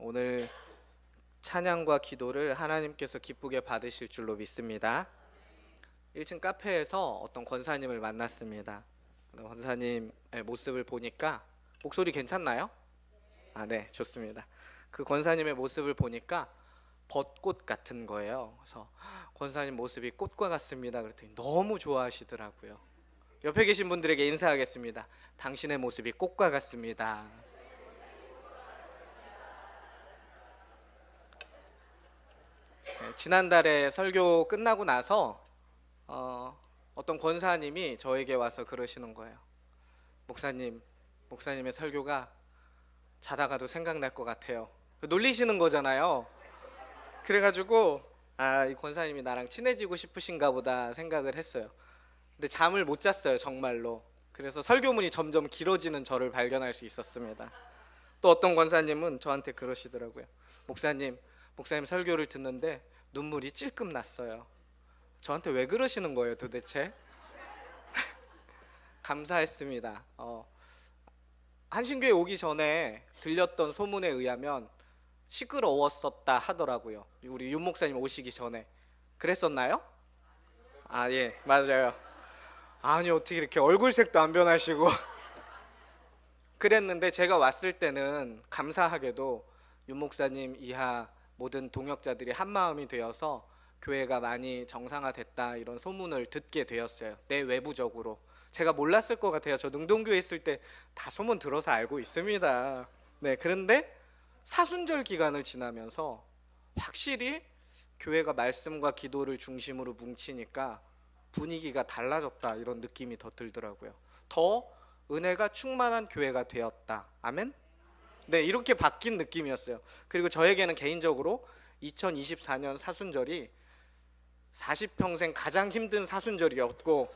오늘 찬양과 기도를 하나님께서 기쁘게 받으실 줄로 믿습니다. 1층 카페에서 어떤 권사님을 만났습니다. 권사님의 모습을 보니까 목소리 괜찮나요? 네, 좋습니다. 그 권사님의 모습을 보니까 벚꽃 같은 거예요. 그래서 권사님 모습이 꽃과 같습니다. 그랬더니 너무 좋아하시더라고요. 옆에 계신 분들에게 인사하겠습니다. 당신의 모습이 꽃과 같습니다. 지난달에 설교 끝나고 나서 어떤 권사님이 저에게 와서 그러시는 거예요. 목사님의 설교가 자다가도 생각날 것 같아요. 놀리시는 거잖아요. 그래가지고 이 권사님이 나랑 친해지고 싶으신가 보다 생각을 했어요. 근데 잠을 못 잤어요, 정말로. 그래서 설교문이 점점 길어지는 저를 발견할 수 있었습니다. 또 어떤 권사님은 저한테 그러시더라고요. 목사님 설교를 듣는데 눈물이 찔끔 났어요. 저한테 왜 그러시는 거예요, 도대체? 감사했습니다. 한신교회 오기 전에 들렸던 소문에 의하면 시끄러웠었다 하더라고요. 우리 윤 목사님 오시기 전에. 그랬었나요? 예, 맞아요. 아니, 어떻게 이렇게 얼굴색도 안 변하시고 그랬는데 제가 왔을 때는 감사하게도 윤 목사님 이하 모든 동역자들이 한마음이 되어서 교회가 많이 정상화됐다, 이런 소문을 듣게 되었어요. 내외부적으로. 제가 몰랐을 것 같아요. 저 능동교회 있을 때 다 소문 들어서 알고 있습니다. 네, 그런데 사순절 기간을 지나면서 확실히 교회가 말씀과 기도를 중심으로 뭉치니까 분위기가 달라졌다, 이런 느낌이 더 들더라고요. 더 은혜가 충만한 교회가 되었다. 아멘? 네, 이렇게 바뀐 느낌이었어요. 그리고 저에게는 개인적으로 2024년 사순절이 40평생 가장 힘든 사순절이었고,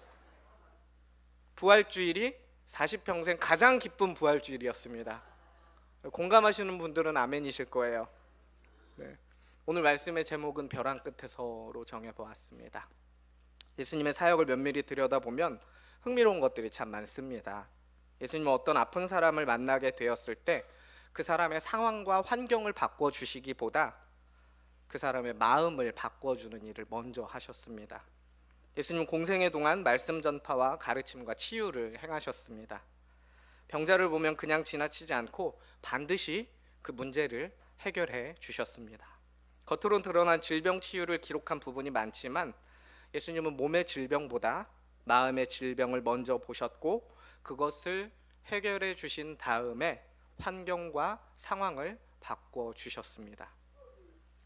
부활주일이 40평생 가장 기쁜 부활주일이었습니다. 공감하시는 분들은 아멘이실 거예요. 네. 오늘 말씀의 제목은 벼랑 끝에서로 정해보았습니다. 예수님의 사역을 면밀히 들여다보면 흥미로운 것들이 참 많습니다. 예수님은 어떤 아픈 사람을 만나게 되었을 때 그 사람의 상황과 환경을 바꿔주시기보다 그 사람의 마음을 바꿔주는 일을 먼저 하셨습니다. 예수님은 공생의 동안 말씀 전파와 가르침과 치유를 행하셨습니다. 병자를 보면 그냥 지나치지 않고 반드시 그 문제를 해결해 주셨습니다. 겉으로 드러난 질병 치유를 기록한 부분이 많지만 예수님은 몸의 질병보다 마음의 질병을 먼저 보셨고, 그것을 해결해 주신 다음에 환경과 상황을 바꿔 주셨습니다.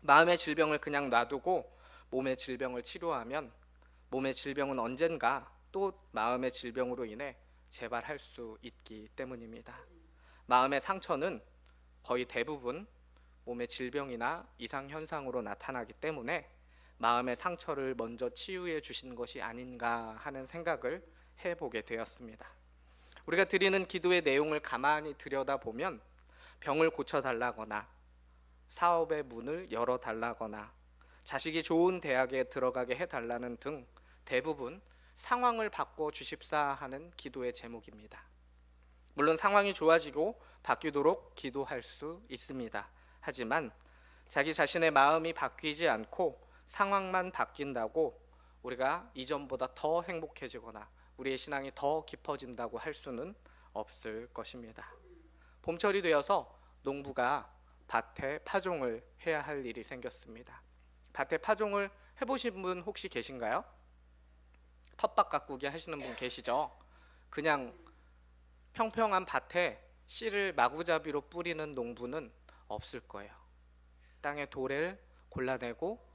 마음의 질병을 그냥 놔두고 몸의 질병을 치료하면 몸의 질병은 언젠가 또 마음의 질병으로 인해 재발할 수 있기 때문입니다. 마음의 상처는 거의 대부분 몸의 질병이나 이상현상으로 나타나기 때문에 마음의 상처를 먼저 치유해 주신 것이 아닌가 하는 생각을 해보게 되었습니다. 우리가 드리는 기도의 내용을 가만히 들여다보면 병을 고쳐달라거나 사업의 문을 열어달라거나 자식이 좋은 대학에 들어가게 해달라는 등 대부분 상황을 바꿔주십사 하는 기도의 제목입니다. 물론 상황이 좋아지고 바뀌도록 기도할 수 있습니다. 하지만 자기 자신의 마음이 바뀌지 않고 상황만 바뀐다고 우리가 이전보다 더 행복해지거나 우리의 신앙이 더 깊어진다고 할 수는 없을 것입니다. 봄철이 되어서 농부가 밭에 파종을 해야 할 일이 생겼습니다. 밭에 파종을 해보신 분 혹시 계신가요? 텃밭 가꾸기 하시는 분 계시죠? 그냥 평평한 밭에 씨를 마구잡이로 뿌리는 농부는 없을 거예요. 땅에 돌을 골라내고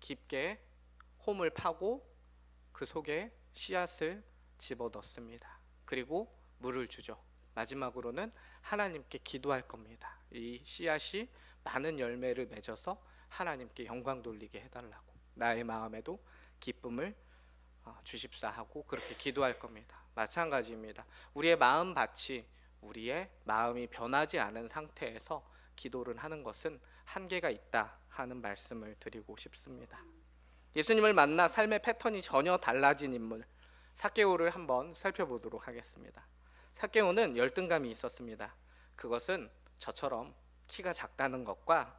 깊게 홈을 파고 그 속에 씨앗을 집어넣습니다. 그리고 물을 주죠. 마지막으로는 하나님께 기도할 겁니다. 이 씨앗이 많은 열매를 맺어서 하나님께 영광 돌리게 해달라고, 나의 마음에도 기쁨을 주십사 하고 그렇게 기도할 겁니다. 마찬가지입니다. 우리의 마음밭이 우리의 마음이 변하지 않은 상태에서 기도를 하는 것은 한계가 있다 하는 말씀을 드리고 싶습니다. 예수님을 만나 삶의 패턴이 전혀 달라진 인물 삭개오를 한번 살펴보도록 하겠습니다. 삭개오는 열등감이 있었습니다. 그것은 저처럼 키가 작다는 것과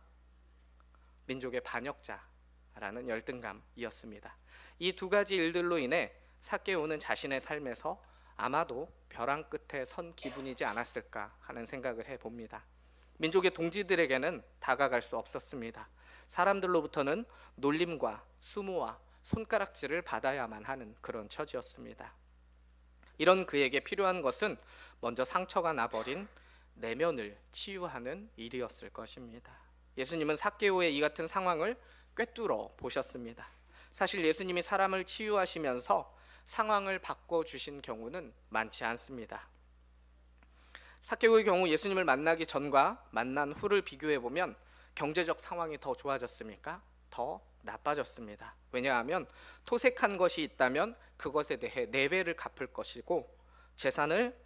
민족의 반역자라는 열등감이었습니다. 이 두 가지 일들로 인해 삭개오는 자신의 삶에서 아마도 벼랑 끝에 선 기분이지 않았을까 하는 생각을 해봅니다. 민족의 동지들에게는 다가갈 수 없었습니다. 사람들로부터는 놀림과 수모와 손가락질을 받아야만 하는 그런 처지였습니다. 이런 그에게 필요한 것은 먼저 상처가 나버린 내면을 치유하는 일이었을 것입니다. 예수님은 삭개오의 이 같은 상황을 꿰뚫어 보셨습니다. 사실 예수님이 사람을 치유하시면서 상황을 바꿔주신 경우는 많지 않습니다. 삭개오의 경우 예수님을 만나기 전과 만난 후를 비교해 보면 경제적 상황이 더 좋아졌습니까? 더 나빠졌습니다. 왜냐하면 토색한 것이 있다면 그것에 대해 4배를 갚을 것이고 재산을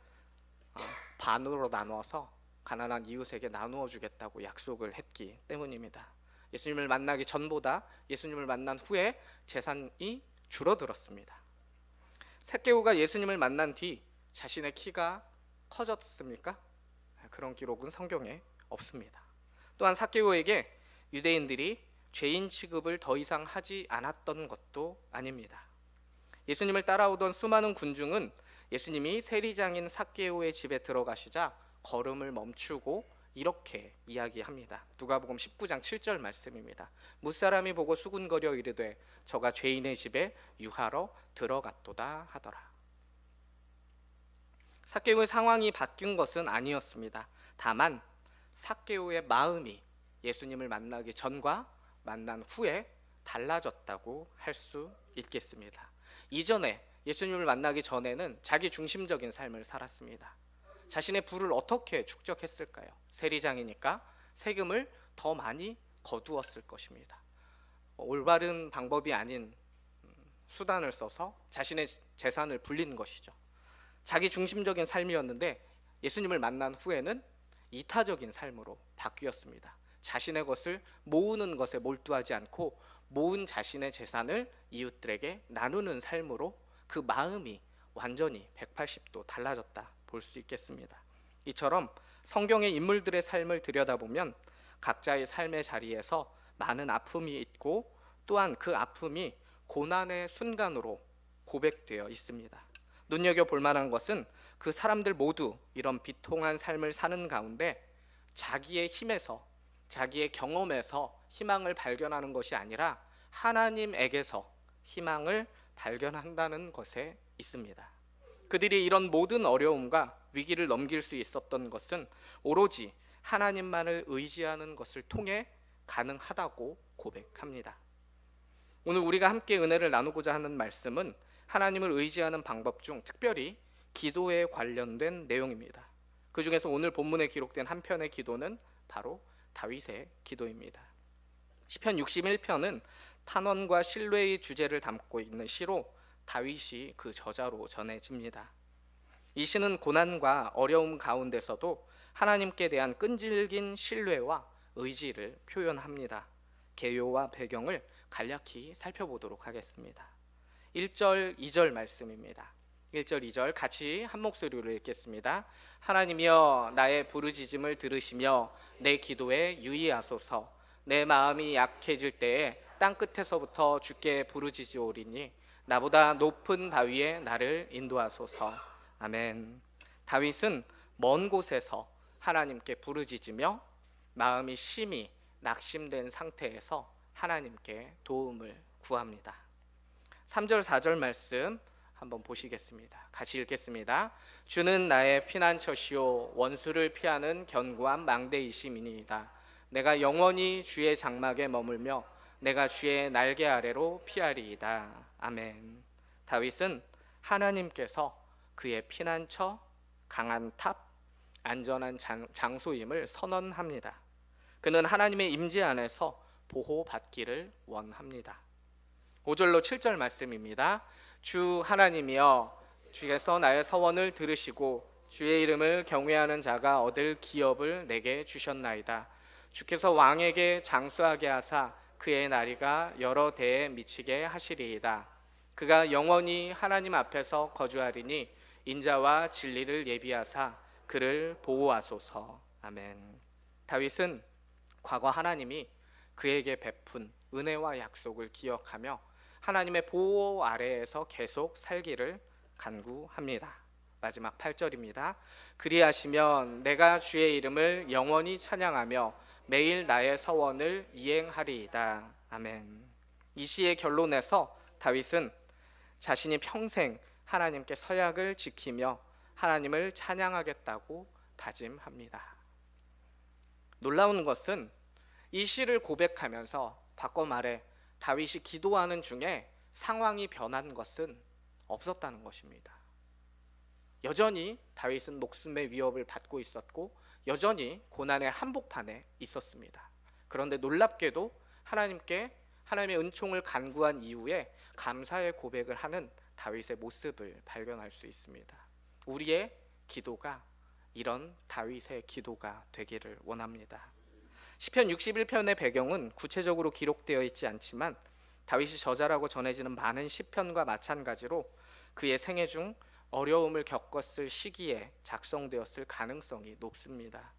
반으로 나누어서 가난한 이웃에게 나누어 주겠다고 약속을 했기 때문입니다. 예수님을 만나기 전보다 예수님을 만난 후에 재산이 줄어들었습니다. 삭개오가 예수님을 만난 뒤 자신의 키가 커졌습니까? 그런 기록은 성경에 없습니다. 또한 삭개오에게 유대인들이 죄인 취급을 더 이상 하지 않았던 것도 아닙니다. 예수님을 따라오던 수많은 군중은 예수님이 세리장인 삭개오의 집에 들어가시자 걸음을 멈추고 이렇게 이야기합니다. 누가복음 19장 7절 말씀입니다. 무사람이 보고 수군거려 이르되 저가 죄인의 집에 유하러 들어갔도다 하더라. 삭개오의 상황이 바뀐 것은 아니었습니다. 다만 삭개오의 마음이 예수님을 만나기 전과 만난 후에 달라졌다고 할 수 있겠습니다. 이전에 예수님을 만나기 전에는 자기 중심적인 삶을 살았습니다. 자신의 부를 어떻게 축적했을까요? 세리장이니까 세금을 더 많이 거두었을 것입니다. 올바른 방법이 아닌 수단을 써서 자신의 재산을 불린 것이죠. 자기 중심적인 삶이었는데 예수님을 만난 후에는 이타적인 삶으로 바뀌었습니다. 자신의 것을 모으는 것에 몰두하지 않고 모은 자신의 재산을 이웃들에게 나누는 삶으로 그 마음이 완전히 180도 달라졌다 볼 수 있겠습니다. 이처럼 성경의 인물들의 삶을 들여다보면 각자의 삶의 자리에서 많은 아픔이 있고 또한 그 아픔이 고난의 순간으로 고백되어 있습니다. 눈여겨볼 만한 것은 그 사람들 모두 이런 비통한 삶을 사는 가운데 자기의 힘에서 자기의 경험에서 희망을 발견하는 것이 아니라 하나님에게서 희망을 발견한다는 것에 있습니다. 그들이 이런 모든 어려움과 위기를 넘길 수 있었던 것은 오로지 하나님만을 의지하는 것을 통해 가능하다고 고백합니다. 오늘 우리가 함께 은혜를 나누고자 하는 말씀은 하나님을 의지하는 방법 중 특별히 기도에 관련된 내용입니다. 그 중에서 오늘 본문에 기록된 한 편의 기도는 바로 다윗의 기도입니다. 시편 61편은 탄원과 신뢰의 주제를 담고 있는 시로 다윗이 그 저자로 전해집니다. 이 시는 고난과 어려움 가운데서도 하나님께 대한 끈질긴 신뢰와 의지를 표현합니다. 개요와 배경을 간략히 살펴보도록 하겠습니다. 1절, 2절 말씀입니다. 1절, 2절 같이 한 목소리로 읽겠습니다. 하나님이여 나의 부르짖음을 들으시며 내 기도에 유의하소서. 내 마음이 약해질 때에 땅끝에서부터 주께 부르짖으오리니 나보다 높은 바위에 나를 인도하소서. 아멘. 다윗은 먼 곳에서 하나님께 부르짖으며 마음이 심히 낙심된 상태에서 하나님께 도움을 구합니다. 3절, 4절 말씀 한번 보시겠습니다. 같이 읽겠습니다. 주는 나의 피난처시오 원수를 피하는 견고한 망대이심이니이다. 내가 영원히 주의 장막에 머물며 내가 주의 날개 아래로 피하리이다. 아멘. 다윗은 하나님께서 그의 피난처, 강한 탑, 안전한 장소임을 선언합니다. 그는 하나님의 임재 안에서 보호받기를 원합니다. 5절로 7절 말씀입니다. 주 하나님이여 주께서 나의 서원을 들으시고 주의 이름을 경외하는 자가 얻을 기업을 내게 주셨나이다. 주께서 왕에게 장수하게 하사 그의 나리가 여러 대에 미치게 하시리이다. 그가 영원히 하나님 앞에서 거주하리니 인자와 진리를 예비하사 그를 보호하소서. 아멘. 다윗은 과거 하나님이 그에게 베푼 은혜와 약속을 기억하며 하나님의 보호 아래에서 계속 살기를 간구합니다. 마지막 8절입니다. 그리하시면 내가 주의 이름을 영원히 찬양하며 매일 나의 서원을 이행하리이다. 아멘. 이 시의 결론에서 다윗은 자신이 평생 하나님께 서약을 지키며 하나님을 찬양하겠다고 다짐합니다. 놀라운 것은 이 시를 고백하면서 바꿔 말해 다윗이 기도하는 중에 상황이 변한 것은 없었다는 것입니다. 여전히 다윗은 목숨의 위협을 받고 있었고 여전히 고난의 한복판에 있었습니다. 그런데 놀랍게도 하나님의 은총을 간구한 이후에 감사의 고백을 하는 다윗의 모습을 발견할 수 있습니다. 우리의 기도가 이런 다윗의 기도가 되기를 원합니다. 시편 61편의 배경은 구체적으로 기록되어 있지 않지만 다윗이 저자라고 전해지는 많은 시편과 마찬가지로 그의 생애 중 어려움을 겪었을 시기에 작성되었을 가능성이 높습니다.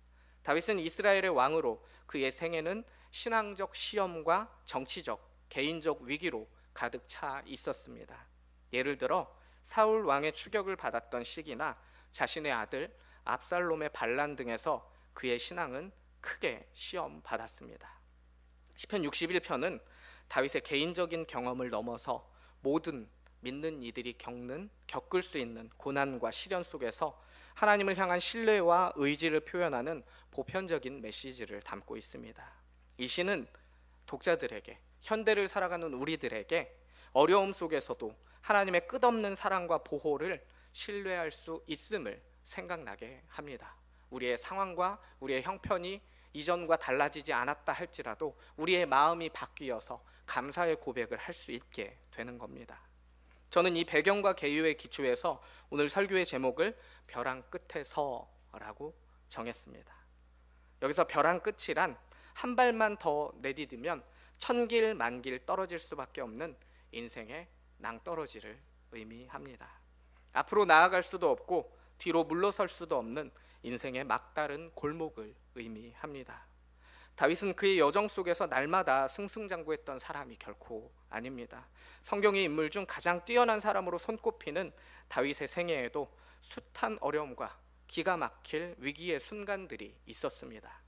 다윗은 이스라엘의 왕으로 그의 생애는 신앙적 시험과 정치적, 개인적 위기로 가득 차 있었습니다. 예를 들어 사울 왕의 추격을 받았던 시기나 자신의 아들 압살롬의 반란 등에서 그의 신앙은 크게 시험받았습니다. 시편 61편은 다윗의 개인적인 경험을 넘어서 모든 믿는 이들이 겪을 수 있는 고난과 시련 속에서 하나님을 향한 신뢰와 의지를 표현하는 보편적인 메시지를 담고 있습니다. 이 시는 독자들에게, 현대를 살아가는 우리들에게 어려움 속에서도 하나님의 끝없는 사랑과 보호를 신뢰할 수 있음을 생각나게 합니다. 우리의 상황과 우리의 형편이 이전과 달라지지 않았다 할지라도 우리의 마음이 바뀌어서 감사의 고백을 할 수 있게 되는 겁니다. 저는 이 배경과 개요의 기초에서 오늘 설교의 제목을 벼랑 끝에서라고 정했습니다. 여기서 벼랑 끝이란 한 발만 더 내디디면 천길 만길 떨어질 수밖에 없는 인생의 낭떠러지를 의미합니다. 앞으로 나아갈 수도 없고 뒤로 물러설 수도 없는 인생의 막다른 골목을 의미합니다. 다윗은 그의 여정 속에서 날마다 승승장구했던 사람이 결코 아닙니다. 성경의 인물 중 가장 뛰어난 사람으로 손꼽히는 다윗의 생애에도 숱한 어려움과 기가 막힐 위기의 순간들이 있었습니다.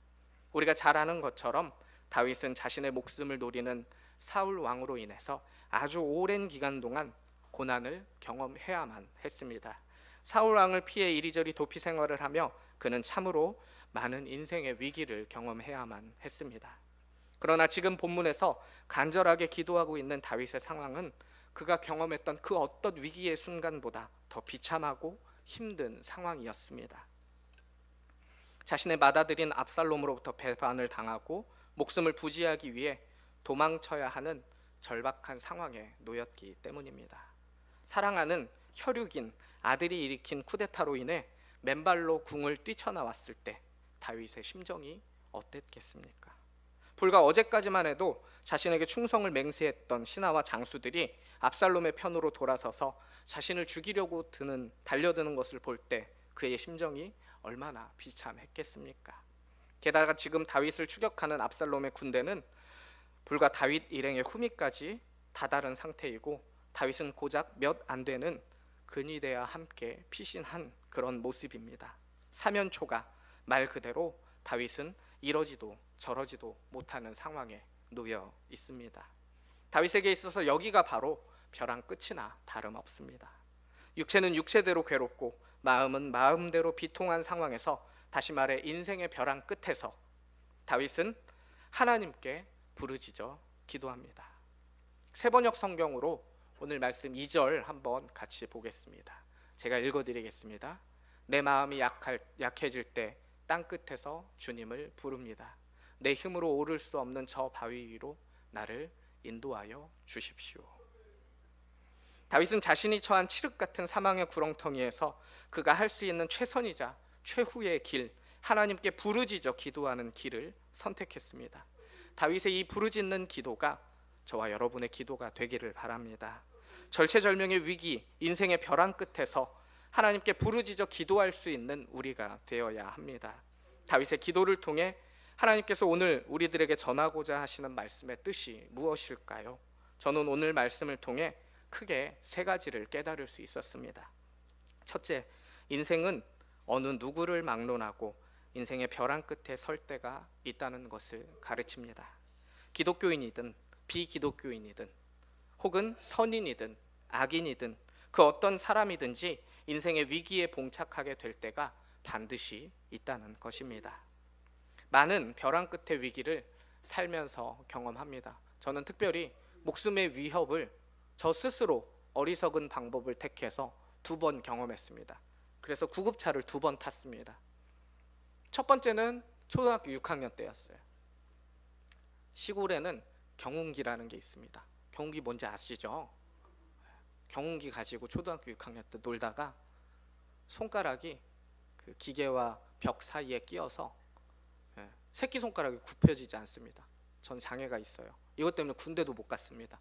우리가 잘 아는 것처럼 다윗은 자신의 목숨을 노리는 사울 왕으로 인해서 아주 오랜 기간 동안 고난을 경험해야만 했습니다. 사울 왕을 피해 이리저리 도피 생활을 하며 그는 참으로 많은 인생의 위기를 경험해야만 했습니다. 그러나 지금 본문에서 간절하게 기도하고 있는 다윗의 상황은 그가 경험했던 그 어떤 위기의 순간보다 더 비참하고 힘든 상황이었습니다. 자신의 맏아들인 압살롬으로부터 배반을 당하고 목숨을 부지하기 위해 도망쳐야 하는 절박한 상황에 놓였기 때문입니다. 사랑하는 혈육인 아들이 일으킨 쿠데타로 인해 맨발로 궁을 뛰쳐나왔을 때 다윗의 심정이 어땠겠습니까? 불과 어제까지만 해도 자신에게 충성을 맹세했던 신하와 장수들이 압살롬의 편으로 돌아서서 자신을 죽이려고 달려드는 것을 볼 때 그의 심정이 얼마나 비참했겠습니까? 게다가 지금 다윗을 추격하는 압살롬의 군대는 불과 다윗 일행의 후미까지 다다른 상태이고 다윗은 고작 몇 안 되는 근위대와 함께 피신한 그런 모습입니다. 사면초가 말 그대로 다윗은 이러지도 저러지도 못하는 상황에 놓여 있습니다. 다윗에게 있어서 여기가 바로 벼랑 끝이나 다름없습니다. 육체는 육체대로 괴롭고 마음은 마음대로 비통한 상황에서, 다시 말해 인생의 벼랑 끝에서 다윗은 하나님께 부르짖어 기도합니다. 세번역 성경으로 오늘 말씀 2절 한번 같이 보겠습니다. 제가 읽어드리겠습니다. 내 마음이 약해질 때 땅끝에서 주님을 부릅니다. 내 힘으로 오를 수 없는 저 바위 위로 나를 인도하여 주십시오. 다윗은 자신이 처한 칠흑 같은 사망의 구렁텅이에서 그가 할 수 있는 최선이자 최후의 길, 하나님께 부르짖어 기도하는 길을 선택했습니다. 다윗의 이 부르짖는 기도가 저와 여러분의 기도가 되기를 바랍니다. 절체절명의 위기, 인생의 벼랑 끝에서 하나님께 부르짖어 기도할 수 있는 우리가 되어야 합니다. 다윗의 기도를 통해 하나님께서 오늘 우리들에게 전하고자 하시는 말씀의 뜻이 무엇일까요? 저는 오늘 말씀을 통해 크게 세 가지를 깨달을 수 있었습니다. 첫째, 인생은 어느 누구를 막론하고 인생의 벼랑 끝에 설 때가 있다는 것을 가르칩니다. 기독교인이든 비기독교인이든 혹은 선인이든 악인이든 그 어떤 사람이든지 인생의 위기에 봉착하게 될 때가 반드시 있다는 것입니다. 많은 벼랑 끝의 위기를 살면서 경험합니다. 저는 특별히 목숨의 위협을 저 스스로 어리석은 방법을 택해서 2번 경험했습니다. 그래서 구급차를 2번 탔습니다. 첫 번째는 초등학교 6학년 때였어요. 시골에는 경운기라는 게 있습니다. 경운기 뭔지 아시죠? 경운기 가지고 초등학교 6학년 때 놀다가 손가락이 그 기계와 벽 사이에 끼어서 새끼손가락이 굽혀지지 않습니다. 전 장애가 있어요. 이것 때문에 군대도 못 갔습니다.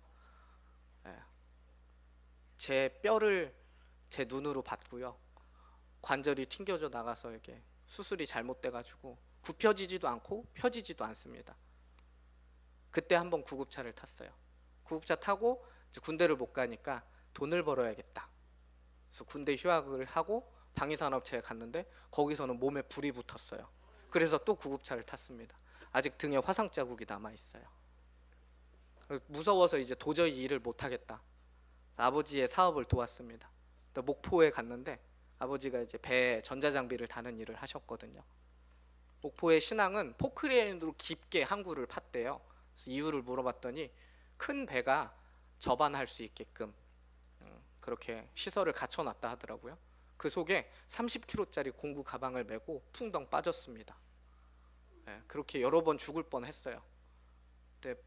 제 뼈를 제 눈으로 봤고요. 관절이 튕겨져 나가서 이렇게 수술이 잘못돼가지고 굽혀지지도 않고 펴지지도 않습니다. 그때 한번 구급차를 탔어요. 구급차 타고 이제 군대를 못 가니까 돈을 벌어야겠다. 그래서 군대 휴학을 하고 방위산업체에 갔는데 거기서는 몸에 불이 붙었어요. 그래서 또 구급차를 탔습니다. 아직 등에 화상 자국이 남아 있어요. 무서워서 이제 도저히 일을 못 하겠다. 아버지의 사업을 도왔습니다. 목포에 갔는데 아버지가 이제 배에 전자장비를 다는 일을 하셨거든요. 목포의 신항은 포크레인으로 깊게 항구를 팠대요. 그래서 이유를 물어봤더니 큰 배가 접안할 수 있게끔 그렇게 시설을 갖춰놨다 하더라고요. 그 속에 30kg짜리 공구 가방을 메고 풍덩 빠졌습니다. 그렇게 여러 번 죽을 뻔했어요. 근데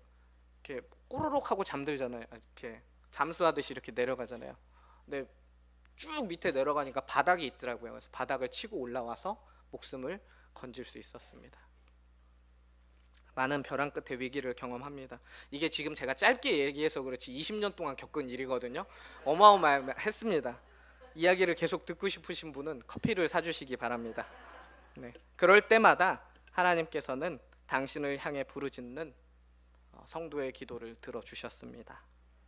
이렇게 꼬르륵 하고 잠들잖아요. 이렇게 잠수하듯이 이렇게 내려가잖아요. 근데 쭉 밑에 내려가니까 바닥이 있더라고요. 그래서 바닥을 치고 올라와서 목숨을 건질 수 있었습니다. 많은 벼랑 끝의 위기를 경험합니다. 이게 지금 제가 짧게 얘기해서 그렇지 20년 동안 겪은 일이거든요. 어마어마했습니다. 이야기를 계속 듣고 싶으신 분은 커피를 사주시기 바랍니다. 그럴 때마다 하나님께서는 당신을 향해 부르짖는 성도의 기도를 들어주셨습니다.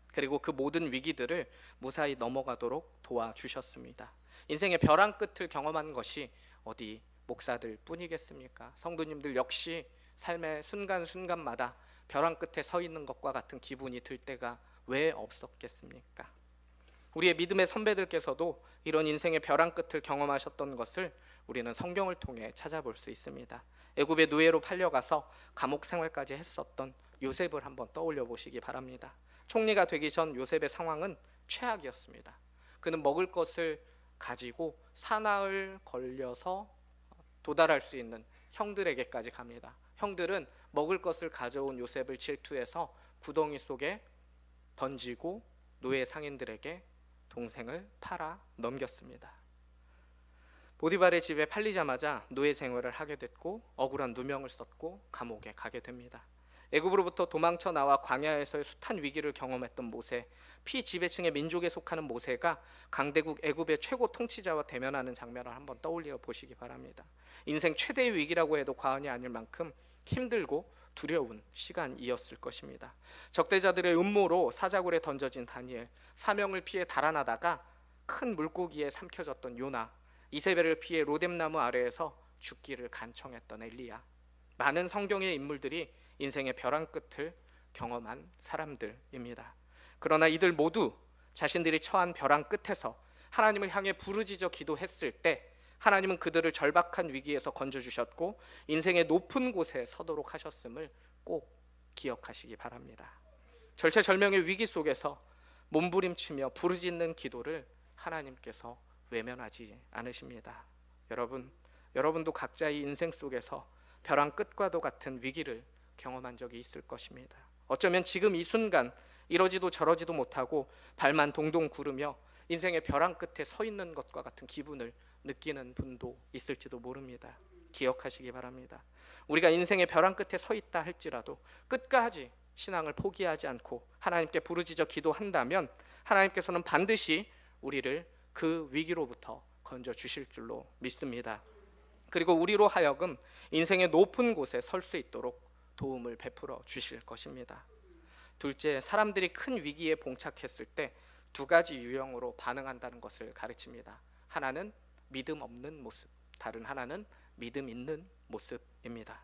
그리고 그 모든 위기들을 무사히 넘어가도록 도와주셨습니다. 인생의 벼랑 끝을 경험한 것이 어디 목사들 뿐이겠습니까? 성도님들 역시 삶의 순간순간마다 벼랑 끝에 서 있는 것과 같은 기분이 들 때가 왜 없었겠습니까? 우리의 믿음의 선배들께서도 이런 인생의 벼랑 끝을 경험하셨던 것을 우리는 성경을 통해 찾아볼 수 있습니다. 애굽의 노예로 팔려가서 감옥 생활까지 했었던 요셉을 한번 떠올려 보시기 바랍니다. 총리가 되기 전 요셉의 상황은 최악이었습니다. 그는 먹을 것을 가지고 사나흘 걸려서 도달할 수 있는 형들에게까지 갑니다. 형들은 먹을 것을 가져온 요셉을 질투해서 구덩이 속에 던지고 노예 상인들에게 동생을 팔아 넘겼습니다. 보디발의 집에 팔리자마자 노예 생활을 하게 됐고 억울한 누명을 썼고 감옥에 가게 됩니다. 애굽으로부터 도망쳐 나와 광야에서의 숱한 위기를 경험했던 모세, 피지배층의 민족에 속하는 모세가 강대국 애굽의 최고 통치자와 대면하는 장면을 한번 떠올려 보시기 바랍니다. 인생 최대의 위기라고 해도 과언이 아닐 만큼 힘들고 두려운 시간이었을 것입니다. 적대자들의 음모로 사자굴에 던져진 다니엘, 사명을 피해 달아나다가 큰 물고기에 삼켜졌던 요나, 이세벨을 피해 로뎀나무 아래에서 죽기를 간청했던 엘리야, 많은 성경의 인물들이 인생의 벼랑 끝을 경험한 사람들입니다. 그러나 이들 모두 자신들이 처한 벼랑 끝에서 하나님을 향해 부르짖어 기도했을 때 하나님은 그들을 절박한 위기에서 건져주셨고 인생의 높은 곳에 서도록 하셨음을 꼭 기억하시기 바랍니다. 절체절명의 위기 속에서 몸부림치며 부르짖는 기도를 하나님께서 외면하지 않으십니다. 여러분도 각자의 인생 속에서 벼랑 끝과도 같은 위기를 경험한 적이 있을 것입니다. 어쩌면 지금 이 순간 이러지도 저러지도 못하고 발만 동동 구르며 인생의 벼랑 끝에 서 있는 것과 같은 기분을 느끼는 분도 있을지도 모릅니다. 기억하시기 바랍니다. 우리가 인생의 벼랑 끝에 서 있다 할지라도 끝까지 신앙을 포기하지 않고 하나님께 부르짖어 기도한다면 하나님께서는 반드시 우리를 그 위기로부터 건져 주실 줄로 믿습니다. 그리고 우리로 하여금 인생의 높은 곳에 설 수 있도록 도움을 베풀어 주실 것입니다. 둘째, 사람들이 큰 위기에 봉착했을 때 두 가지 유형으로 반응한다는 것을 가르칩니다. 하나는 믿음 없는 모습, 다른 하나는 믿음 있는 모습입니다.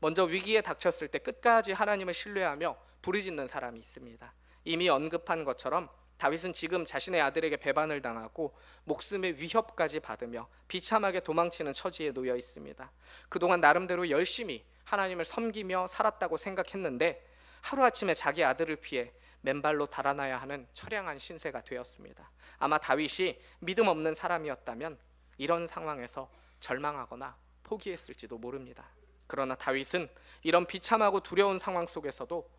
먼저 위기에 닥쳤을 때 끝까지 하나님을 신뢰하며 부르짖는 사람이 있습니다. 이미 언급한 것처럼 다윗은 지금 자신의 아들에게 배반을 당하고 목숨의 위협까지 받으며 비참하게 도망치는 처지에 놓여 있습니다. 그동안 나름대로 열심히 하나님을 섬기며 살았다고 생각했는데 하루아침에 자기 아들을 피해 맨발로 달아나야 하는 처량한 신세가 되었습니다. 아마 다윗이 믿음 없는 사람이었다면 이런 상황에서 절망하거나 포기했을지도 모릅니다. 그러나 다윗은 이런 비참하고 두려운 상황 속에서도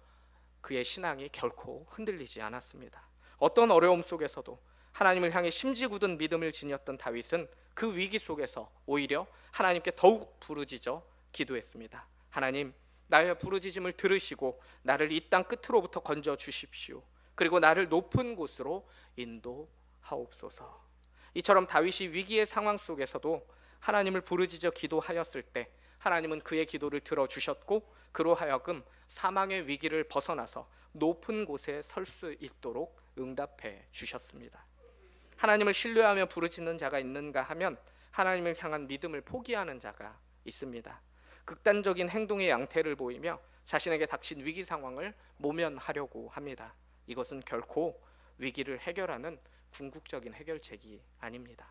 그의 신앙이 결코 흔들리지 않았습니다. 어떤 어려움 속에서도 하나님을 향해 심지 굳은 믿음을 지녔던 다윗은 그 위기 속에서 오히려 하나님께 더욱 부르짖어 기도했습니다. 하나님, 나의 부르짖음을 들으시고 나를 이 땅 끝으로부터 건져 주십시오. 그리고 나를 높은 곳으로 인도하옵소서. 이처럼 다윗이 위기의 상황 속에서도 하나님을 부르짖어 기도하였을 때 하나님은 그의 기도를 들어주셨고 그로 하여금 사망의 위기를 벗어나서 높은 곳에 설 수 있도록 응답해 주셨습니다. 하나님을 신뢰하며 부르짖는 자가 있는가 하면 하나님을 향한 믿음을 포기하는 자가 있습니다. 극단적인 행동의 양태를 보이며 자신에게 닥친 위기 상황을 모면하려고 합니다. 이것은 결코 위기를 해결하는 궁극적인 해결책이 아닙니다.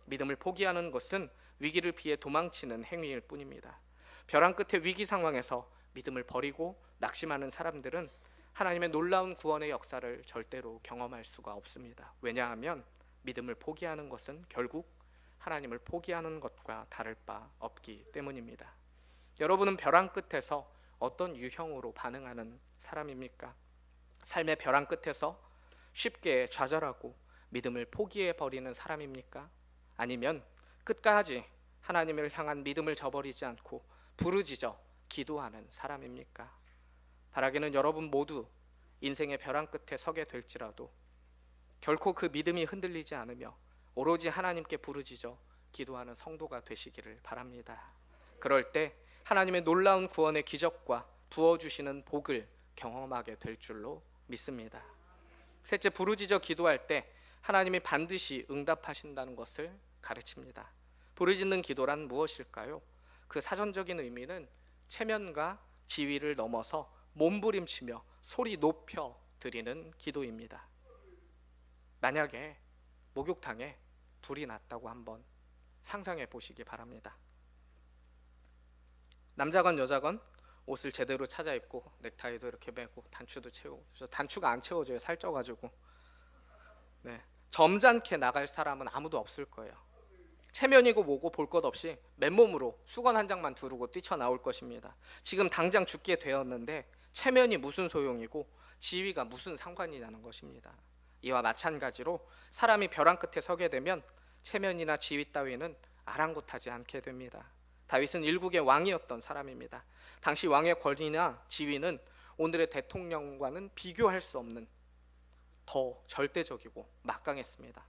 믿음을 포기하는 것은 위기를 피해 도망치는 행위일 뿐입니다. 벼랑 끝의 위기 상황에서 믿음을 버리고 낙심하는 사람들은 하나님의 놀라운 구원의 역사를 절대로 경험할 수가 없습니다. 왜냐하면 믿음을 포기하는 것은 결국 하나님을 포기하는 것과 다를 바 없기 때문입니다. 여러분은 벼랑 끝에서 어떤 유형으로 반응하는 사람입니까? 삶의 벼랑 끝에서 쉽게 좌절하고 믿음을 포기해 버리는 사람입니까? 아니면 끝까지 하나님을 향한 믿음을 저버리지 않고 부르짖어 기도하는 사람입니까? 바라기는 여러분 모두 인생의 벼랑 끝에 서게 될지라도 결코 그 믿음이 흔들리지 않으며 오로지 하나님께 부르짖어 기도하는 성도가 되시기를 바랍니다. 그럴 때 하나님의 놀라운 구원의 기적과 부어주시는 복을 경험하게 될 줄로 믿습니다. 셋째, 부르짖어 기도할 때 하나님이 반드시 응답하신다는 것을 가르칩니다. 부르짖는 기도란 무엇일까요? 그 사전적인 의미는 체면과 지위를 넘어서 몸부림치며 소리 높여 드리는 기도입니다. 만약에 목욕탕에 불이 났다고 한번 상상해 보시기 바랍니다. 남자건 여자건 옷을 제대로 차려입고 넥타이도 이렇게 매고 단추도 채우고, 단추가 안 채워져요. 살쪄가지고. 점잖게 나갈 사람은 아무도 없을 거예요. 체면이고 뭐고 볼 것 없이 맨몸으로 수건 한 장만 두르고 뛰쳐나올 것입니다. 지금 당장 죽게 되었는데 체면이 무슨 소용이고 지위가 무슨 상관이냐는 것입니다. 이와 마찬가지로 사람이 벼랑 끝에 서게 되면 체면이나 지위 따위는 아랑곳하지 않게 됩니다. 다윗은 일국의 왕이었던 사람입니다. 당시 왕의 권위나 지위는 오늘의 대통령과는 비교할 수 없는 더 절대적이고 막강했습니다.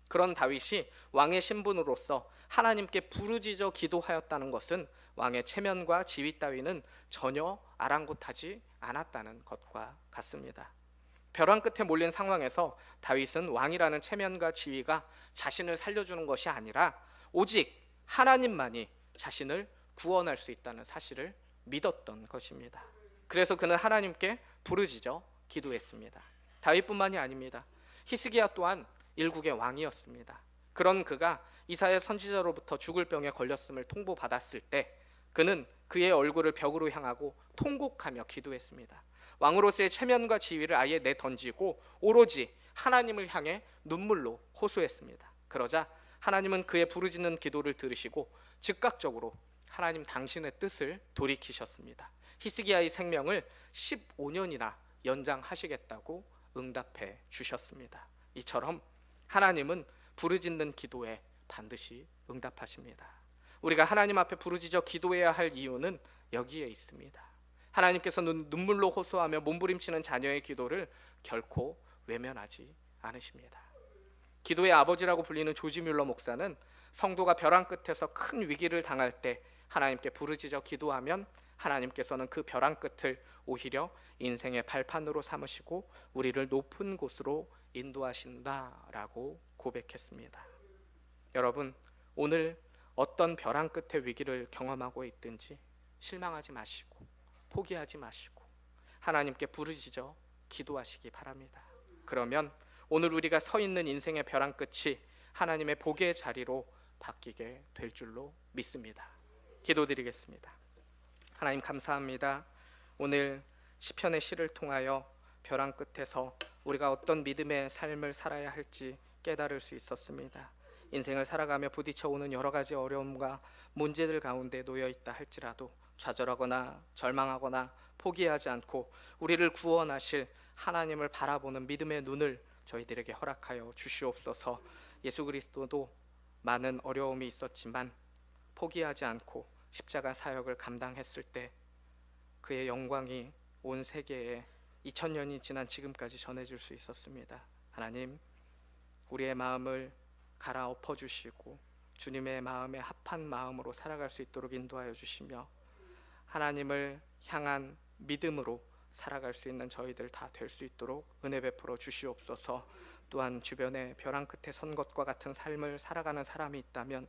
그런 다윗이 왕의 신분으로서 하나님께 부르짖어 기도하였다는 것은 왕의 체면과 지위 따위는 전혀 아랑곳하지 않았다는 것과 같습니다. 벼랑 끝에 몰린 상황에서 다윗은 왕이라는 체면과 지위가 자신을 살려주는 것이 아니라 오직 하나님만이 자신을 구원할 수 있다는 사실을 믿었던 것입니다. 그래서 그는 하나님께 부르짖어 기도했습니다. 다윗뿐만이 아닙니다. 히스기야 또한 일국의 왕이었습니다. 그런 그가 이사야 선지자로부터 죽을 병에 걸렸음을 통보받았을 때 그는 그의 얼굴을 벽으로 향하고 통곡하며 기도했습니다. 왕으로서의 체면과 지위를 아예 내던지고 오로지 하나님을 향해 눈물로 호소했습니다. 그러자 하나님은 그의 부르짖는 기도를 들으시고 즉각적으로 하나님 당신의 뜻을 돌이키셨습니다. 히스기야의 생명을 15년이나 연장하시겠다고 응답해 주셨습니다. 이처럼 하나님은 부르짖는 기도에 반드시 응답하십니다. 우리가 하나님 앞에 부르짖어 기도해야 할 이유는 여기에 있습니다. 하나님께서 눈물로 호소하며 몸부림치는 자녀의 기도를 결코 외면하지 않으십니다. 기도의 아버지라고 불리는 조지 뮬러 목사는 성도가 벼랑 끝에서 큰 위기를 당할 때 하나님께 부르짖어 기도하면 하나님께서는 그 벼랑 끝을 오히려 인생의 발판으로 삼으시고 우리를 높은 곳으로 인도하신다라고 고백했습니다. 여러분, 오늘 어떤 벼랑 끝의 위기를 경험하고 있든지 실망하지 마시고 포기하지 마시고 하나님께 부르짖어 기도하시기 바랍니다. 그러면 오늘 우리가 서 있는 인생의 벼랑 끝이 하나님의 복의 자리로 바뀌게 될 줄로 믿습니다. 기도드리겠습니다. 하나님 감사합니다. 오늘 시편의 시를 통하여 벼랑 끝에서 우리가 어떤 믿음의 삶을 살아야 할지 깨달을 수 있었습니다. 인생을 살아가며 부딪혀오는 여러 가지 어려움과 문제들 가운데 놓여 있다 할지라도 좌절하거나 절망하거나 포기하지 않고 우리를 구원하실 하나님을 바라보는 믿음의 눈을 저희들에게 허락하여 주시옵소서. 예수 그리스도도 많은 어려움이 있었지만 포기하지 않고 십자가 사역을 감당했을 때 그의 영광이 온 세계에 2000년이 지난 지금까지 전해질 수 있었습니다. 하나님, 우리의 마음을 갈아엎어 주시고 주님의 마음에 합한 마음으로 살아갈 수 있도록 인도하여 주시며 하나님을 향한 믿음으로 살아갈 수 있는 저희들 다 될 수 있도록 은혜 베풀어 주시옵소서. 또한 주변에 벼랑 끝에 선 것과 같은 삶을 살아가는 사람이 있다면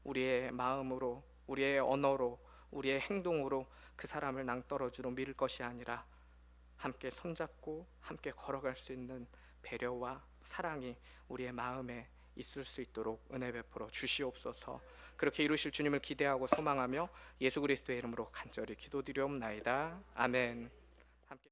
우리의 마음으로, 우리의 언어로, 우리의 행동으로 그 사람을 낭떠러지로 밀 것이 아니라 함께 손잡고 함께 걸어갈 수 있는 배려와 사랑이 우리의 마음에 있을 수 있도록 은혜 베풀어 주시옵소서. 그렇게 이루실 주님을 기대하고 소망하며 예수 그리스도의 이름으로 간절히 기도드리옵나이다. 아멘.